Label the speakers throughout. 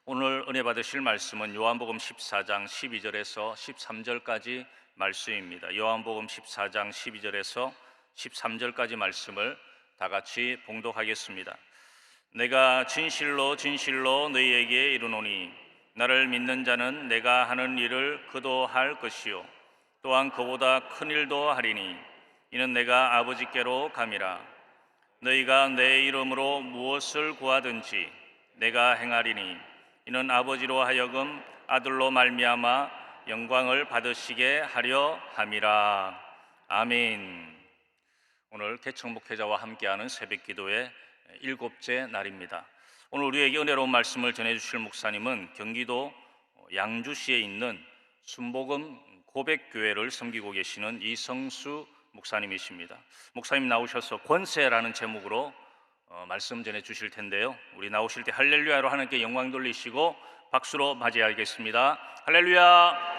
Speaker 1: 오늘 은혜 받으실 말씀은 요한복음 14장 12절에서 13절까지 말씀입니다. 요한복음 14장 12절에서 13절까지 말씀을 다 같이 봉독하겠습니다. 내가 진실로 진실로 너희에게 이르노니 나를 믿는 자는 내가 하는 일을 그도 할 것이요 또한 그보다 큰 일도 하리니 이는 내가 아버지께로 감이라. 너희가 내 이름으로 무엇을 구하든지 내가 행하리니 이는 아버지로 하여금 아들로 말미암아 영광을 받으시게 하려 함이라. 아멘. 오늘 개청목회자와 함께하는 새벽기도의 일곱째 날입니다. 오늘 우리에게 은혜로운 말씀을 전해주실 목사님은 경기도 양주시에 있는 순복음 고백교회를 섬기고 계시는 이성수 목사님이십니다. 목사님 나오셔서 권세라는 제목으로 말씀 전해 주실 텐데요, 우리 나오실 때 할렐루야로 하나님께 영광 돌리시고 박수로 맞이하겠습니다. 할렐루야.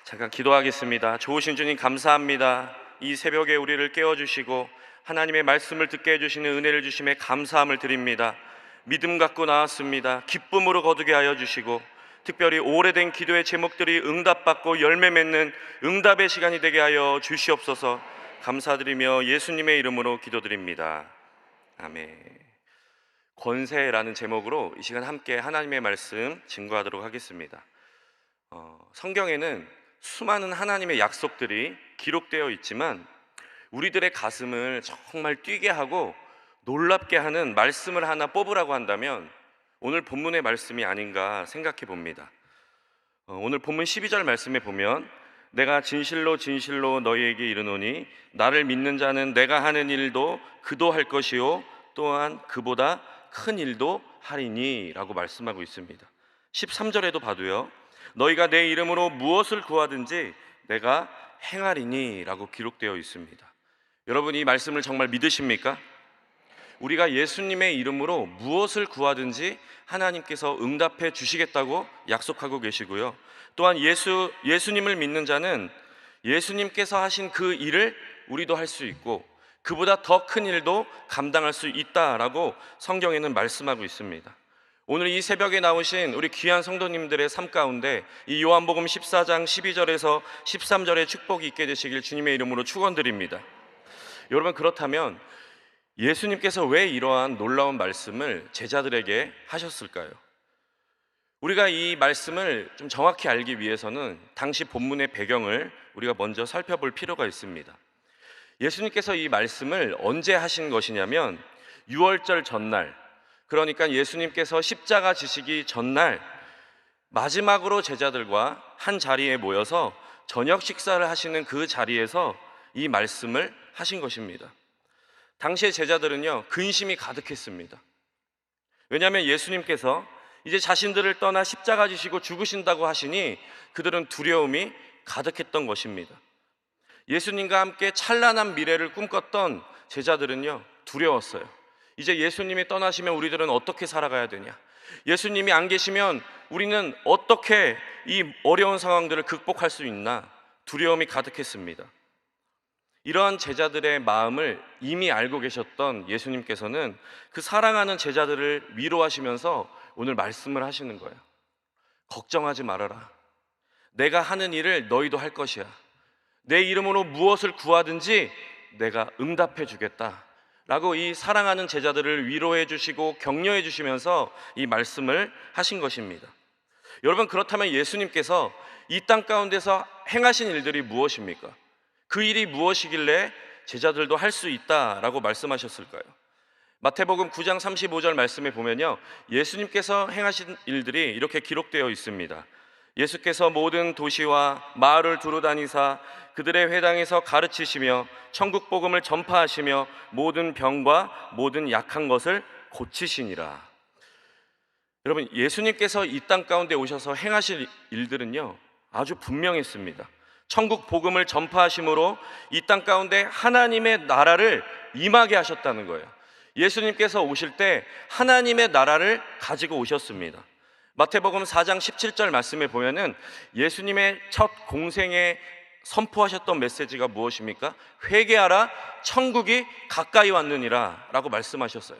Speaker 2: 잠깐 기도하겠습니다. 좋으신 주님 감사합니다. 이 새벽에 우리를 깨워주시고 하나님의 말씀을 듣게 해주시는 은혜를 주심에 감사함을 드립니다. 믿음 갖고 나왔습니다. 기쁨으로 거두게 하여 주시고 특별히 오래된 기도의 제목들이 응답받고 열매 맺는 응답의 시간이 되게 하여 주시옵소서. 감사드리며 예수님의 이름으로 기도드립니다. 아멘. 권세라는 제목으로 이 시간 함께 하나님의 말씀 증거하도록 하겠습니다. 성경에는 수많은 하나님의 약속들이 기록되어 있지만 우리들의 가슴을 정말 뛰게 하고 놀랍게 하는 말씀을 하나 뽑으라고 한다면 오늘 본문의 말씀이 아닌가 생각해 봅니다. 오늘 본문 12절 말씀에 보면 내가 진실로 진실로 너희에게 이르노니 나를 믿는 자는 내가 하는 일도 그도 할 것이요 또한 그보다 큰 일도 하리니 라고 말씀하고 있습니다. 13절에도 봐도요, 너희가 내 이름으로 무엇을 구하든지 내가 행하리니 라고 기록되어 있습니다. 여러분, 이 말씀을 정말 믿으십니까? 우리가 예수님의 이름으로 무엇을 구하든지 하나님께서 응답해 주시겠다고 약속하고 계시고요, 또한 예수님을 믿는 자는 예수님께서 하신 그 일을 우리도 할 수 있고 그보다 더 큰 일도 감당할 수 있다라고 성경에는 말씀하고 있습니다. 오늘 이 새벽에 나오신 우리 귀한 성도님들의 삶 가운데 이 요한복음 14장 12절에서 13절의 축복이 있게 되시길 주님의 이름으로 축원드립니다. 여러분, 그렇다면 예수님께서 왜 이러한 놀라운 말씀을 제자들에게 하셨을까요? 우리가 이 말씀을 좀 정확히 알기 위해서는 당시 본문의 배경을 우리가 먼저 살펴볼 필요가 있습니다. 예수님께서 이 말씀을 언제 하신 것이냐면 6월절 전날, 그러니까 예수님께서 십자가 지시기 전날 마지막으로 제자들과 한 자리에 모여서 저녁 식사를 하시는 그 자리에서 이 말씀을 하신 것입니다. 당시의 제자들은요, 근심이 가득했습니다. 왜냐하면 예수님께서 이제 자신들을 떠나 십자가 지시고 죽으신다고 하시니 그들은 두려움이 가득했던 것입니다. 예수님과 함께 찬란한 미래를 꿈꿨던 제자들은요, 두려웠어요. 이제 예수님이 떠나시면 우리들은 어떻게 살아가야 되냐? 예수님이 안 계시면 우리는 어떻게 이 어려운 상황들을 극복할 수 있나? 두려움이 가득했습니다. 이러한 제자들의 마음을 이미 알고 계셨던 예수님께서는 그 사랑하는 제자들을 위로하시면서 오늘 말씀을 하시는 거예요. 걱정하지 말아라. 내가 하는 일을 너희도 할 것이야. 내 이름으로 무엇을 구하든지 내가 응답해 주겠다 라고 이 사랑하는 제자들을 위로해 주시고 격려해 주시면서 이 말씀을 하신 것입니다. 여러분, 그렇다면 예수님께서 이 땅 가운데서 행하신 일들이 무엇입니까? 그 일이 무엇이길래 제자들도 할 수 있다라고 말씀하셨을까요? 마태복음 9장 35절 말씀에 보면요, 예수님께서 행하신 일들이 이렇게 기록되어 있습니다. 예수께서 모든 도시와 마을을 두루 다니사 그들의 회당에서 가르치시며 천국 복음을 전파하시며 모든 병과 모든 약한 것을 고치시니라. 여러분, 예수님께서 이 땅 가운데 오셔서 행하실 일들은요, 아주 분명했습니다. 천국 복음을 전파하심으로 이 땅 가운데 하나님의 나라를 임하게 하셨다는 거예요. 예수님께서 오실 때 하나님의 나라를 가지고 오셨습니다. 마태복음 4장 17절 말씀에 보면은 예수님의 첫 공생에 선포하셨던 메시지가 무엇입니까? 회개하라, 천국이 가까이 왔느니라 라고 말씀하셨어요.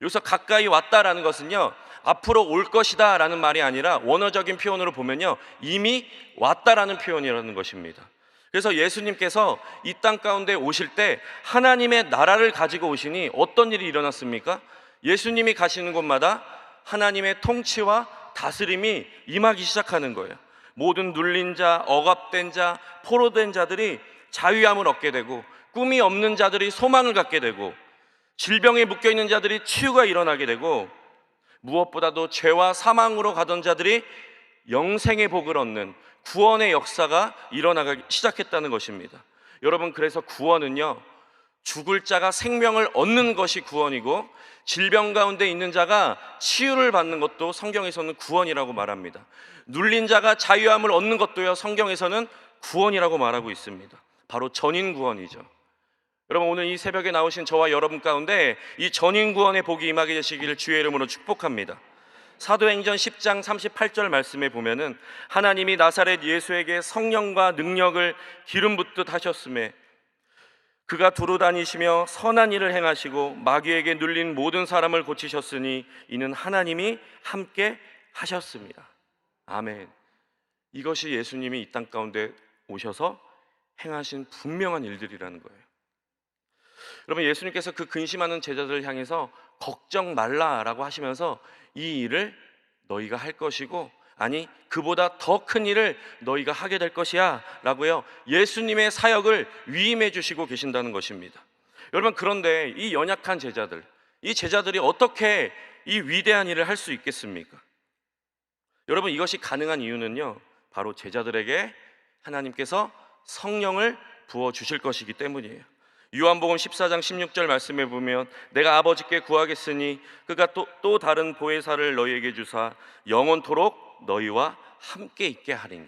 Speaker 2: 여기서 가까이 왔다라는 것은요, 앞으로 올 것이다 라는 말이 아니라 원어적인 표현으로 보면요, 이미 왔다라는 표현이라는 것입니다. 그래서 예수님께서 이 땅 가운데 오실 때 하나님의 나라를 가지고 오시니 어떤 일이 일어났습니까? 예수님이 가시는 곳마다 하나님의 통치와 다스림이 임하기 시작하는 거예요. 모든 눌린 자, 억압된 자, 포로된 자들이 자유함을 얻게 되고, 꿈이 없는 자들이 소망을 갖게 되고, 질병에 묶여있는 자들이 치유가 일어나게 되고, 무엇보다도 죄와 사망으로 가던 자들이 영생의 복을 얻는 구원의 역사가 일어나기 시작했다는 것입니다. 여러분, 그래서 구원은요, 죽을 자가 생명을 얻는 것이 구원이고, 질병 가운데 있는 자가 치유를 받는 것도 성경에서는 구원이라고 말합니다. 눌린 자가 자유함을 얻는 것도요, 성경에서는 구원이라고 말하고 있습니다. 바로 전인 구원이죠. 여러분, 오늘 이 새벽에 나오신 저와 여러분 가운데 이 전인 구원의 복이 임하게 되시기를 주의 이름으로 축복합니다. 사도행전 10장 38절 말씀에 보면은 하나님이 나사렛 예수에게 성령과 능력을 기름 붓듯 하셨음에 그가 두루 다니시며 선한 일을 행하시고 마귀에게 눌린 모든 사람을 고치셨으니 이는 하나님이 함께 하셨습니다. 아멘. 이것이 예수님이 이 땅 가운데 오셔서 행하신 분명한 일들이라는 거예요. 여러분, 예수님께서 그 근심하는 제자들을 향해서 걱정 말라라고 하시면서 이 일을 너희가 할 것이고, 아니 그보다 더 큰 일을 너희가 하게 될 것이야 라고요, 예수님의 사역을 위임해 주시고 계신다는 것입니다. 여러분, 그런데 이 연약한 제자들, 이 제자들이 어떻게 이 위대한 일을 할 수 있겠습니까? 여러분, 이것이 가능한 이유는요, 바로 제자들에게 하나님께서 성령을 부어 주실 것이기 때문이에요. 요한복음 14장 16절 말씀에 보면 내가 아버지께 구하겠으니 그가 또 다른 보혜사를 너희에게 주사 영원토록 너희와 함께 있게 하리니.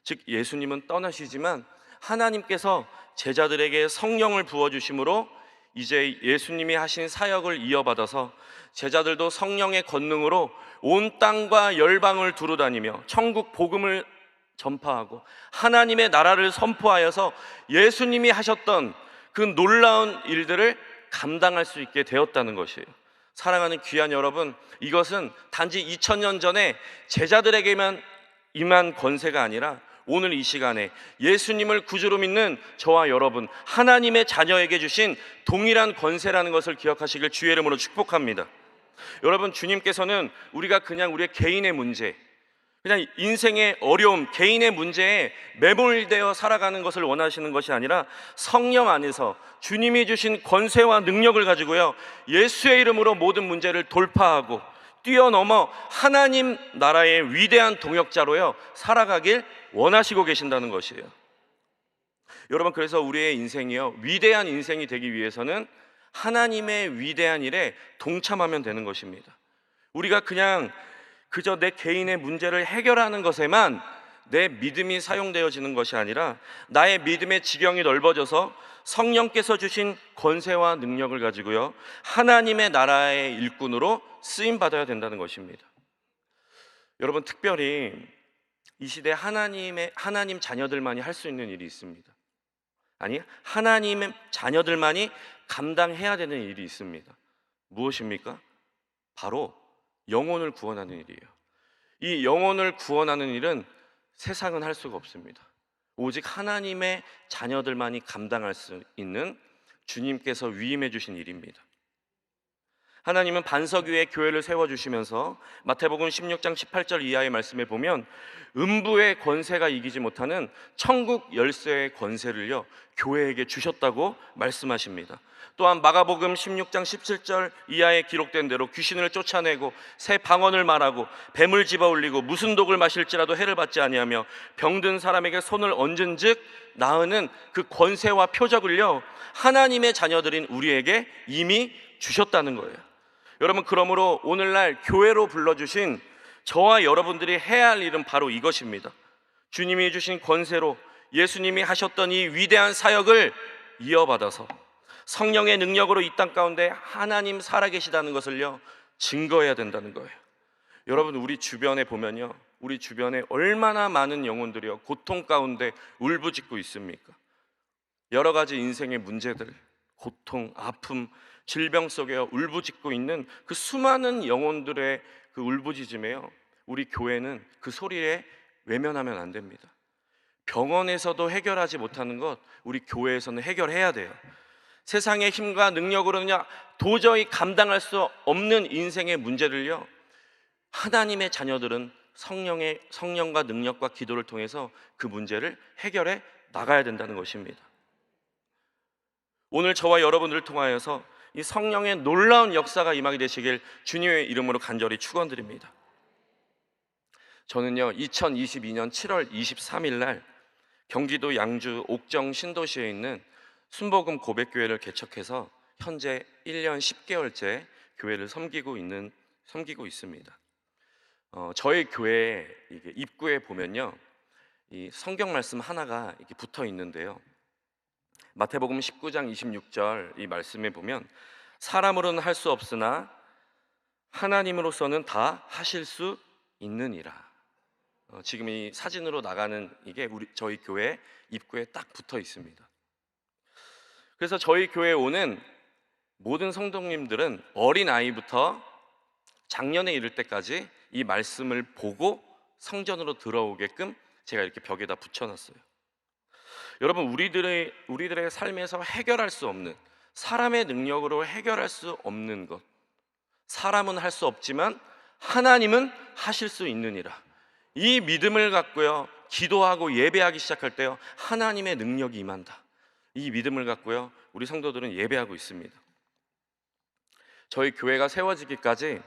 Speaker 2: 즉, 예수님은 떠나시지만 하나님께서 제자들에게 성령을 부어주심으로 이제 예수님이 하신 사역을 이어받아서 제자들도 성령의 권능으로 온 땅과 열방을 두루다니며 천국 복음을 전파하고 하나님의 나라를 선포하여서 예수님이 하셨던 그 놀라운 일들을 감당할 수 있게 되었다는 것이에요. 사랑하는 귀한 여러분, 이것은 단지 2000년 전에 제자들에게만 임한 권세가 아니라 오늘 이 시간에 예수님을 구주로 믿는 저와 여러분, 하나님의 자녀에게 주신 동일한 권세라는 것을 기억하시길 주의 이름으로 축복합니다. 여러분, 주님께서는 우리가 그냥 우리의 개인의 문제, 그냥 인생의 어려움, 개인의 문제에 매몰되어 살아가는 것을 원하시는 것이 아니라 성령 안에서 주님이 주신 권세와 능력을 가지고요, 예수의 이름으로 모든 문제를 돌파하고 뛰어넘어 하나님 나라의 위대한 동역자로요 살아가길 원하시고 계신다는 것이에요. 여러분, 그래서 우리의 인생이요, 위대한 인생이 되기 위해서는 하나님의 위대한 일에 동참하면 되는 것입니다. 우리가 그저 내 개인의 문제를 해결하는 것에만 내 믿음이 사용되어지는 것이 아니라 나의 믿음의 지경이 넓어져서 성령께서 주신 권세와 능력을 가지고요 하나님의 나라의 일꾼으로 쓰임 받아야 된다는 것입니다. 여러분, 특별히 이 시대 하나님 자녀들만이 할 수 있는 일이 있습니다. 아니, 하나님의 자녀들만이 감당해야 되는 일이 있습니다. 무엇입니까? 바로 영혼을 구원하는 일이에요. 이 영혼을 구원하는 일은 세상은 할 수가 없습니다. 오직 하나님의 자녀들만이 감당할 수 있는 주님께서 위임해 주신 일입니다. 하나님은 반석 위에 교회를 세워주시면서 마태복음 16장 18절 이하의 말씀에 보면 음부의 권세가 이기지 못하는 천국 열쇠의 권세를요 교회에게 주셨다고 말씀하십니다. 또한 마가복음 16장 17절 이하에 기록된 대로 귀신을 쫓아내고 새 방언을 말하고 뱀을 집어올리고 무슨 독을 마실지라도 해를 받지 아니하며 병든 사람에게 손을 얹은 즉 나으는 그 권세와 표적을요 하나님의 자녀들인 우리에게 이미 주셨다는 거예요. 여러분, 그러므로 오늘날 교회로 불러주신 저와 여러분들이 해야 할 일은 바로 이것입니다. 주님이 주신 권세로 예수님이 하셨던 이 위대한 사역을 이어받아서 성령의 능력으로 이 땅 가운데 하나님 살아계시다는 것을요 증거해야 된다는 거예요. 여러분, 우리 주변에 보면요, 우리 주변에 얼마나 많은 영혼들이요 고통 가운데 울부짖고 있습니까? 여러 가지 인생의 문제들, 고통, 아픔, 질병 속에 울부짖고 있는 그 수많은 영혼들의 그 울부짖음에요, 우리 교회는 그 소리에 외면하면 안 됩니다. 병원에서도 해결하지 못하는 것 우리 교회에서는 해결해야 돼요. 세상의 힘과 능력으로는 도저히 감당할 수 없는 인생의 문제를요, 하나님의 자녀들은 성령과 능력과 기도를 통해서 그 문제를 해결해 나가야 된다는 것입니다. 오늘 저와 여러분들을 통하여서 이 성령의 놀라운 역사가 임하게 되시길 주님의 이름으로 간절히 축원드립니다. 저는요 2022년 7월 23일 날 경기도 양주 옥정 신도시에 있는 순복음 고백교회를 개척해서 현재 1년 10개월째 교회를 섬기고 있습니다. 저희 교회 이게 입구에 보면요, 이 성경 말씀 하나가 이렇게 붙어 있는데요. 마태복음 19장 26절 이 말씀에 보면 사람으로는 할 수 없으나 하나님으로서는 다 하실 수 있느니라. 지금 이 사진으로 나가는 이게 저희 교회 입구에 딱 붙어 있습니다. 그래서 저희 교회에 오는 모든 성도님들은 어린 아이부터 작년에 이를 때까지 이 말씀을 보고 성전으로 들어오게끔 제가 이렇게 벽에다 붙여놨어요. 여러분, 우리들의 삶에서 해결할 수 없는, 사람의 능력으로 해결할 수 없는 것, 사람은 할 수 없지만 하나님은 하실 수 있느니라, 이 믿음을 갖고요 기도하고 예배하기 시작할 때요 하나님의 능력이 임한다, 이 믿음을 갖고요 우리 성도들은 예배하고 있습니다. 저희 교회가 세워지기까지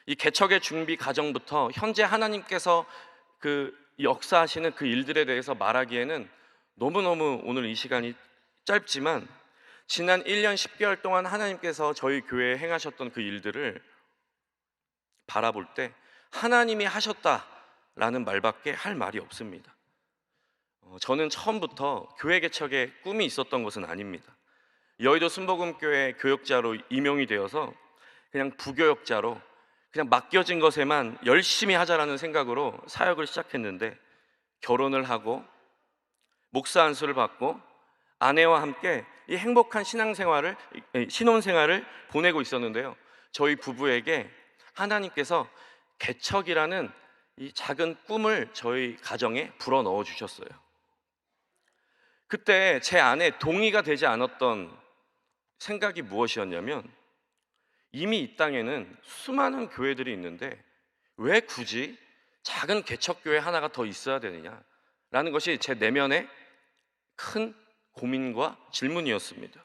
Speaker 2: 이 개척의 준비 과정부터 현재 하나님께서 그 역사하시는 그 일들에 대해서 말하기에는 너무너무 오늘 이 시간이 짧지만, 지난 1년 10개월 동안 하나님께서 저희 교회에 행하셨던 그 일들을 바라볼 때 하나님이 하셨다라는 말밖에 할 말이 없습니다. 저는 처음부터 교회 개척에 꿈이 있었던 것은 아닙니다. 여의도 순복음교회 교역자로 임용이 되어서 그냥 부교역자로 그냥 맡겨진 것에만 열심히 하자라는 생각으로 사역을 시작했는데, 결혼을 하고 목사 안수를 받고 아내와 함께 이 행복한 신혼생활을 보내고 있었는데요, 저희 부부에게 하나님께서 개척이라는 이 작은 꿈을 저희 가정에 불어넣어 주셨어요. 그때 제 안에 동의가 되지 않았던 생각이 무엇이었냐면, 이미 이 땅에는 수많은 교회들이 있는데 왜 굳이 작은 개척교회 하나가 더 있어야 되느냐라는 것이 제 내면의 큰 고민과 질문이었습니다.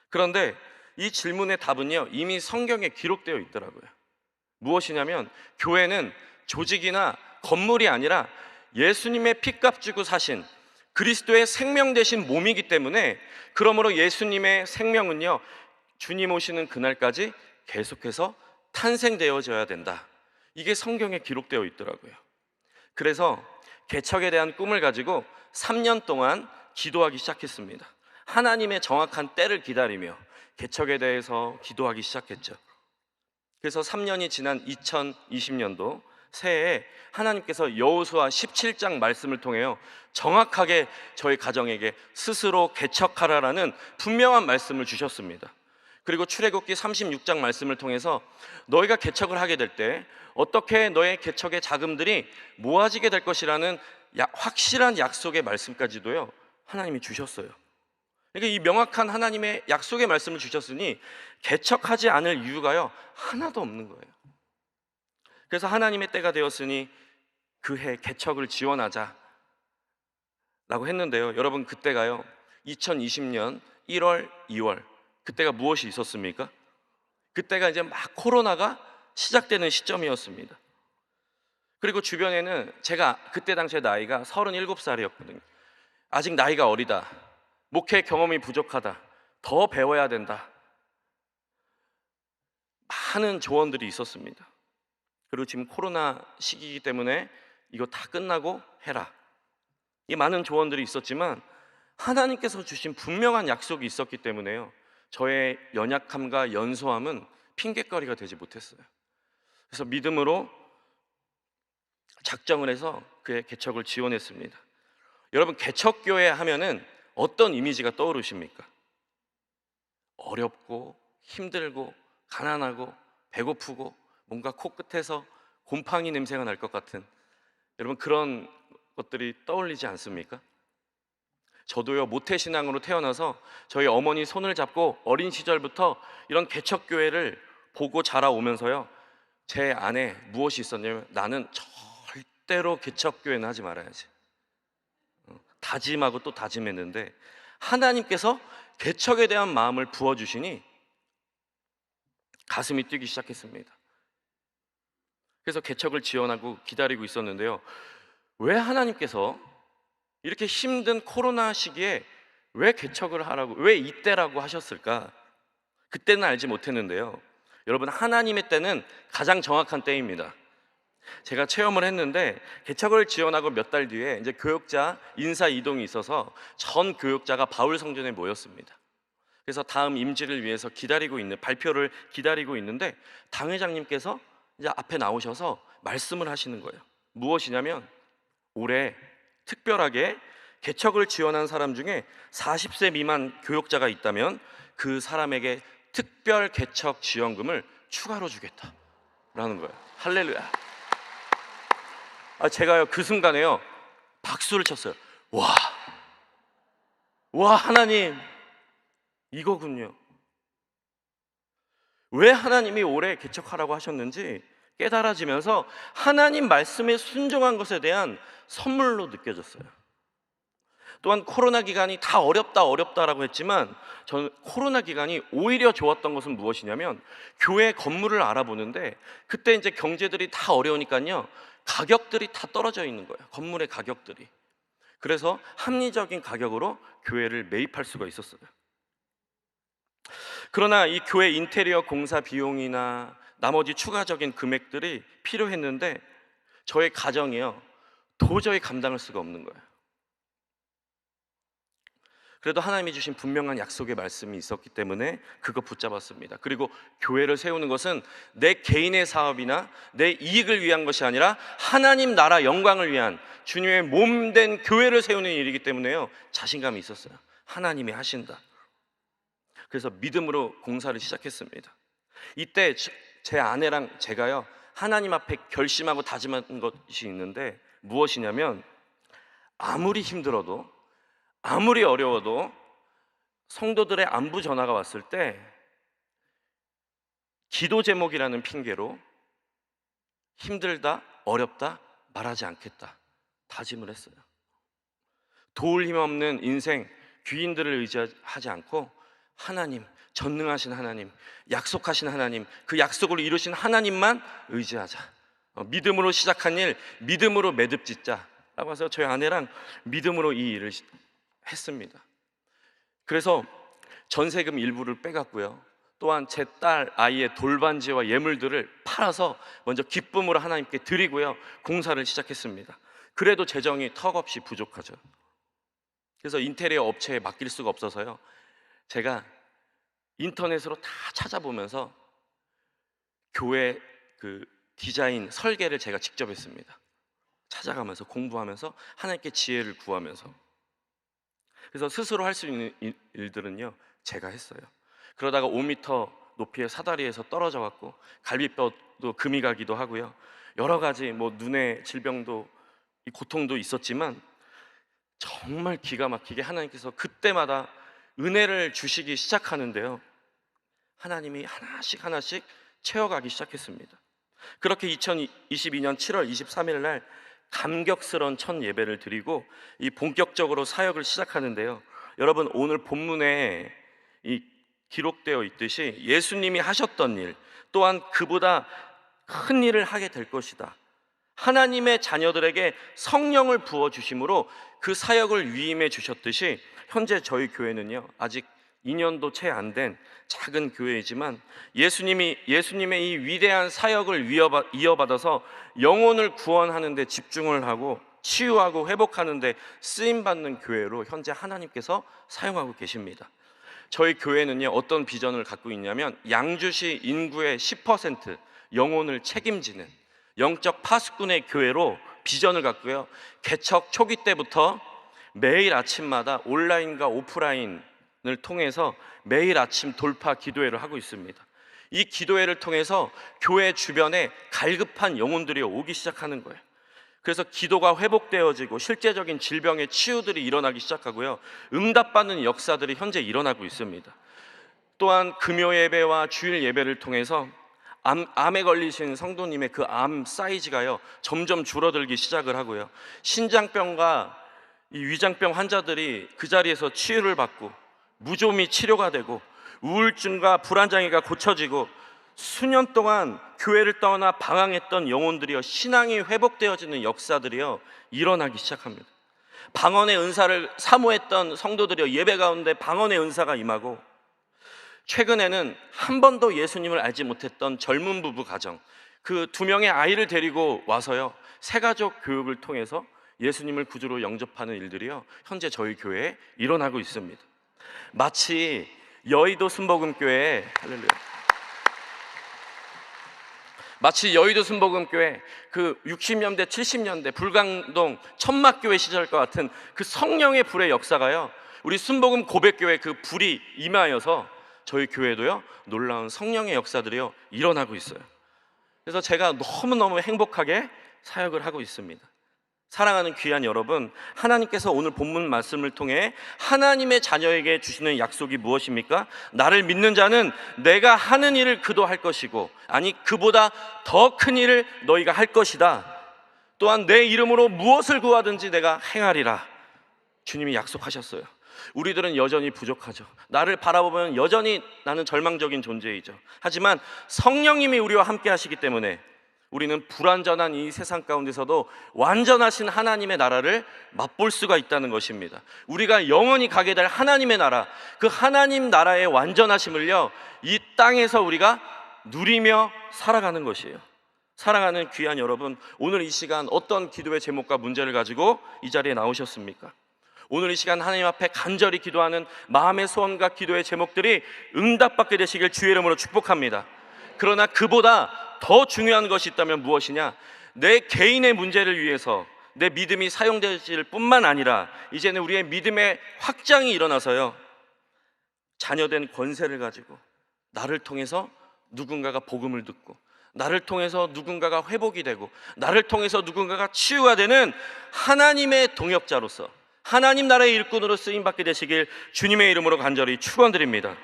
Speaker 2: 그런데 이 질문의 답은요 이미 성경에 기록되어 있더라고요. 무엇이냐면, 교회는 조직이나 건물이 아니라 예수님의 피값 주고 사신 그리스도의 생명 되신 몸이기 때문에, 그러므로 예수님의 생명은요 주님 오시는 그날까지 계속해서 탄생되어져야 된다, 이게 성경에 기록되어 있더라고요. 그래서 개척에 대한 꿈을 가지고 3년 동안 기도하기 시작했습니다. 하나님의 정확한 때를 기다리며 개척에 대해서 기도하기 시작했죠. 그래서 3년이 지난 2020년도 새해에 하나님께서 여호수아 17장 말씀을 통해요 정확하게 저희 가정에게 스스로 개척하라라는 분명한 말씀을 주셨습니다. 그리고 출애굽기 36장 말씀을 통해서 너희가 개척을 하게 될 때 어떻게 너의 개척의 자금들이 모아지게 될 것이라는 확실한 약속의 말씀까지도요 하나님이 주셨어요. 그러니까 이 명확한 하나님의 약속의 말씀을 주셨으니 개척하지 않을 이유가요 하나도 없는 거예요. 그래서 하나님의 때가 되었으니 그해 개척을 지원하자 라고 했는데요, 여러분, 그때가요 2020년 1월 2월 그때가 무엇이 있었습니까? 그때가 이제 막 코로나가 시작되는 시점이었습니다. 그리고 주변에는 제가 그때 당시에 나이가 37살이었거든요. 아직 나이가 어리다, 목회 경험이 부족하다, 더 배워야 된다, 많은 조언들이 있었습니다. 그리고 지금 코로나 시기이기 때문에 이거 다 끝나고 해라, 이 많은 조언들이 있었지만 하나님께서 주신 분명한 약속이 있었기 때문에요 저의 연약함과 연소함은 핑계거리가 되지 못했어요. 그래서 믿음으로 작정을 해서 그의 개척을 지원했습니다. 여러분, 개척교회 하면은 어떤 이미지가 떠오르십니까? 어렵고 힘들고 가난하고 배고프고 뭔가 코끝에서 곰팡이 냄새가 날 것 같은, 여러분 그런 것들이 떠올리지 않습니까? 저도요, 모태신앙으로 태어나서 저희 어머니 손을 잡고 어린 시절부터 이런 개척교회를 보고 자라오면서요, 제 안에 무엇이 있었냐면, 나는 절대로 개척교회는 하지 말아야지, 다짐하고 또 다짐했는데, 하나님께서 개척에 대한 마음을 부어주시니 가슴이 뛰기 시작했습니다. 그래서 개척을 지원하고 기다리고 있었는데요, 왜 하나님께서 이렇게 힘든 코로나 시기에 왜 개척을 하라고, 왜 이때라고 하셨을까? 그때는 알지 못했는데요, 여러분, 하나님의 때는 가장 정확한 때입니다. 제가 체험을 했는데, 개척을 지원하고 몇 달 뒤에 이제 교역자 인사 이동이 있어서 전 교역자가 바울 성전에 모였습니다. 그래서 다음 임지를 위해서 기다리고 있는, 발표를 기다리고 있는데, 당회장님께서 이제 앞에 나오셔서 말씀을 하시는 거예요. 무엇이냐면, 올해 특별하게 개척을 지원한 사람 중에 40세 미만 교역자가 있다면 그 사람에게 특별 개척 지원금을 추가로 주겠다라는 거예요. 할렐루야. 제가요, 그 순간에요, 박수를 쳤어요. 와, 하나님, 이거군요. 왜 하나님이 올해 개척하라고 하셨는지 깨달아지면서 하나님 말씀에 순종한 것에 대한 선물로 느껴졌어요. 또한 코로나 기간이 다 어렵다라고 했지만, 저는 코로나 기간이 오히려 좋았던 것은 무엇이냐면, 교회 건물을 알아보는데 그때 이제 경제들이 다 어려우니까요, 가격들이 다 떨어져 있는 거예요. 건물의 가격들이. 그래서 합리적인 가격으로 교회를 매입할 수가 있었어요. 그러나 이 교회 인테리어 공사 비용이나 나머지 추가적인 금액들이 필요했는데, 저의 가정이요, 도저히 감당할 수가 없는 거예요. 그래도 하나님이 주신 분명한 약속의 말씀이 있었기 때문에 그거 붙잡았습니다. 그리고 교회를 세우는 것은 내 개인의 사업이나 내 이익을 위한 것이 아니라 하나님 나라 영광을 위한 주님의 몸된 교회를 세우는 일이기 때문에요, 자신감이 있었어요. 하나님이 하신다. 그래서 믿음으로 공사를 시작했습니다. 이때 제 아내랑 제가요, 하나님 앞에 결심하고 다짐한 것이 있는데, 무엇이냐면, 아무리 힘들어도, 아무리 어려워도 성도들의 안부 전화가 왔을 때 기도 제목이라는 핑계로 힘들다, 어렵다 말하지 않겠다 다짐을 했어요. 도울 힘 없는 인생, 귀인들을 의지하지 않고 하나님, 전능하신 하나님, 약속하신 하나님, 그 약속을 이루신 하나님만 의지하자. 믿음으로 시작한 일, 믿음으로 매듭짓자 라고 해서 저희 아내랑 믿음으로 이 일을 했습니다. 그래서 전세금 일부를 빼갔고요, 또한 제 딸 아이의 돌반지와 예물들을 팔아서 먼저 기쁨으로 하나님께 드리고요, 공사를 시작했습니다. 그래도 재정이 턱없이 부족하죠. 그래서 인테리어 업체에 맡길 수가 없어서요, 제가 인터넷으로 다 찾아보면서 교회 그 디자인 설계를 제가 직접 했습니다. 찾아가면서 공부하면서 하나님께 지혜를 구하면서. 그래서 스스로 할 수 있는 일들은요, 제가 했어요. 그러다가 5m 높이의 사다리에서 떨어져 갖고 갈비뼈도 금이 가기도 하고요, 여러 가지 눈의 질병도, 이 고통도 있었지만, 정말 기가 막히게 하나님께서 그때마다 은혜를 주시기 시작하는데요, 하나님이 하나씩 채워가기 시작했습니다. 그렇게 2022년 7월 23일 날 감격스러운 첫 예배를 드리고 이 본격적으로 사역을 시작하는데요, 여러분, 오늘 본문에 이 기록되어 있듯이 예수님이 하셨던 일, 또한 그보다 큰 일을 하게 될 것이다, 하나님의 자녀들에게 성령을 부어주심으로 그 사역을 위임해 주셨듯이, 현재 저희 교회는요, 아직 2년도 채 안 된 작은 교회이지만 예수님의 이 위대한 사역을 이어받아서 영혼을 구원하는 데 집중을 하고 치유하고 회복하는 데 쓰임받는 교회로 현재 하나님께서 사용하고 계십니다. 저희 교회는요, 어떤 비전을 갖고 있냐면, 양주시 인구의 10% 영혼을 책임지는 영적 파수꾼의 교회로 비전을 갖고요, 개척 초기 때부터 매일 아침마다 온라인과 오프라인 통해서 매일 아침 돌파 기도회를 하고 있습니다. 이 기도회를 통해서 교회 주변에 갈급한 영혼들이 오기 시작하는 거예요. 그래서 기도가 회복되어지고 실제적인 질병의 치유들이 일어나기 시작하고요, 응답받는 역사들이 현재 일어나고 있습니다. 또한 금요 예배와 주일 예배를 통해서 암에 걸리신 성도님의 그 암 사이즈가요 점점 줄어들기 시작을 하고요, 신장병과 이 위장병 환자들이 그 자리에서 치유를 받고 무좀이 치료가 되고 우울증과 불안장애가 고쳐지고 수년 동안 교회를 떠나 방황했던 영혼들이요 신앙이 회복되어지는 역사들이요 일어나기 시작합니다. 방언의 은사를 사모했던 성도들이요 예배 가운데 방언의 은사가 임하고, 최근에는 한 번도 예수님을 알지 못했던 젊은 부부 가정, 그 2명의 아이를 데리고 와서요 새가족 교육을 통해서 예수님을 구주로 영접하는 일들이요 현재 저희 교회에 일어나고 있습니다. 마치 여의도 순복음교회, 할렐루야, 마치 여의도 순복음교회 그 60년대 70년대 불광동 천막교회 시절과 같은 그 성령의 불의 역사가요 우리 순복음 고백교회 그 불이 임하여서 저희 교회도요 놀라운 성령의 역사들이요 일어나고 있어요. 그래서 제가 너무너무 행복하게 사역을 하고 있습니다. 사랑하는 귀한 여러분, 하나님께서 오늘 본문 말씀을 통해 하나님의 자녀에게 주시는 약속이 무엇입니까? 나를 믿는 자는 내가 하는 일을 그도 할 것이고, 아니 그보다 더 큰 일을 너희가 할 것이다. 또한 내 이름으로 무엇을 구하든지 내가 행하리라. 주님이 약속하셨어요. 우리들은 여전히 부족하죠. 나를 바라보면 여전히 나는 절망적인 존재이죠. 하지만 성령님이 우리와 함께 하시기 때문에 우리는 불완전한 이 세상 가운데서도 완전하신 하나님의 나라를 맛볼 수가 있다는 것입니다. 우리가 영원히 가게 될 하나님의 나라, 그 하나님 나라의 완전하심을요 이 땅에서 우리가 누리며 살아가는 것이에요. 사랑하는 귀한 여러분, 오늘 이 시간 어떤 기도의 제목과 문제를 가지고 이 자리에 나오셨습니까? 오늘 이 시간 하나님 앞에 간절히 기도하는 마음의 소원과 기도의 제목들이 응답받게 되시길 주의 이름으로 축복합니다. 그러나 그보다 더 중요한 것이 있다면 무엇이냐? 내 개인의 문제를 위해서 내 믿음이 사용될 뿐만 아니라 이제는 우리의 믿음의 확장이 일어나서요 자녀된 권세를 가지고 나를 통해서 누군가가 복음을 듣고, 나를 통해서 누군가가 회복이 되고, 나를 통해서 누군가가 치유가 되는 하나님의 동역자로서 하나님 나라의 일꾼으로 쓰임받게 되시길 주님의 이름으로 간절히 축원드립니다.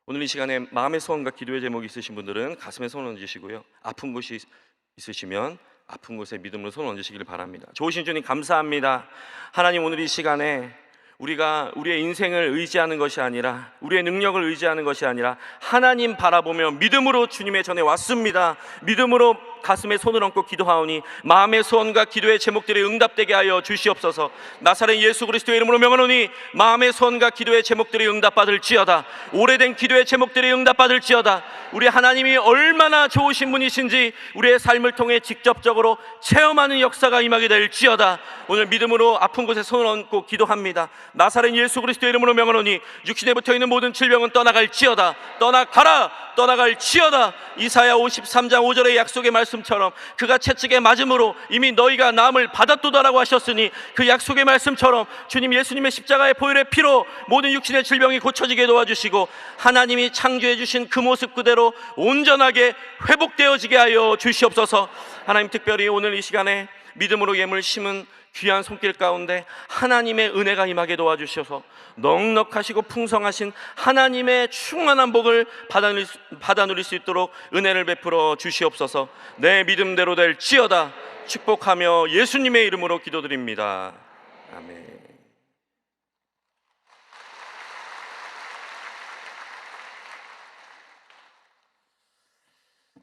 Speaker 2: 오늘 이 시간에 마음의 소원과 기도의 제목이 있으신 분들은 가슴에 손을 얹으시고요, 아픈 곳이 있으시면 아픈 곳에 믿음으로 손을 얹으시길 바랍니다. 좋으신 주님 감사합니다. 하나님, 오늘 이 시간에 우리가 우리의 인생을 의지하는 것이 아니라, 우리의 능력을 의지하는 것이 아니라 하나님 바라보며 믿음으로 주님의 전에 왔습니다. 믿음으로 가슴에 손을 얹고 기도하오니 마음의 소원과 기도의 제목들이 응답되게 하여 주시옵소서. 나사렛 예수 그리스도의 이름으로 명하노니 마음의 소원과 기도의 제목들이 응답받을지어다. 오래된 기도의 제목들이 응답받을지어다. 우리 하나님이 얼마나 좋으신 분이신지 우리의 삶을 통해 직접적으로 체험하는 역사가 임하게 될지어다. 오늘 믿음으로 아픈 곳에 손을 얹고 기도합니다. 나사렛 예수 그리스도의 이름으로 명하노니 육신에 붙어있는 모든 질병은 떠나갈지어다. 떠나가라. 떠나갈지어다. 이사야 53장 5절의 약속의 말씀처럼 그가 채찍에 맞음으로 이미 너희가 나음을 받았도다라고 하셨으니, 그 약속의 말씀처럼 주님 예수님의 십자가의 보혈의 피로 모든 육신의 질병이 고쳐지게 도와주시고 하나님이 창조해 주신 그 모습 그대로 온전하게 회복되어지게 하여 주시옵소서. 하나님, 특별히 오늘 이 시간에 믿음으로 예물 심은 귀한 손길 가운데 하나님의 은혜가 임하게 도와주셔서 넉넉하시고 풍성하신 하나님의 충만한 복을 받아 누릴 수 있도록 은혜를 베풀어 주시옵소서. 내 믿음대로 될지어다. 축복하며 예수님의 이름으로 기도드립니다. 아멘.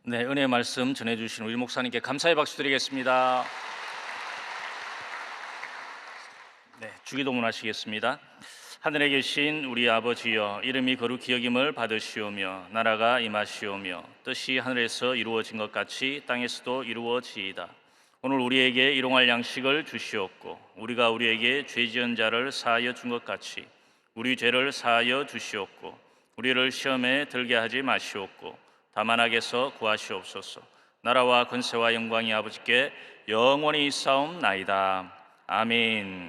Speaker 1: 네, 은혜의 말씀 전해주신 우리 목사님께 감사의 박수 드리겠습니다. 네, 주기도문 하시겠습니다. 하늘에 계신 우리 아버지여, 이름이 거룩히 여김을 받으시오며 나라가 임하시오며 뜻이 하늘에서 이루어진 것 같이 땅에서도 이루어지이다. 오늘 우리에게 일용할 양식을 주시옵고 우리가 우리에게 죄 지은 자를 사하여 준 것 같이 우리 죄를 사하여 주시옵고 우리를 시험에 들게 하지 마시옵고 다만 악에서 구하시옵소서. 나라와 권세와 영광이 아버지께 영원히 있사옵나이다. 아멘.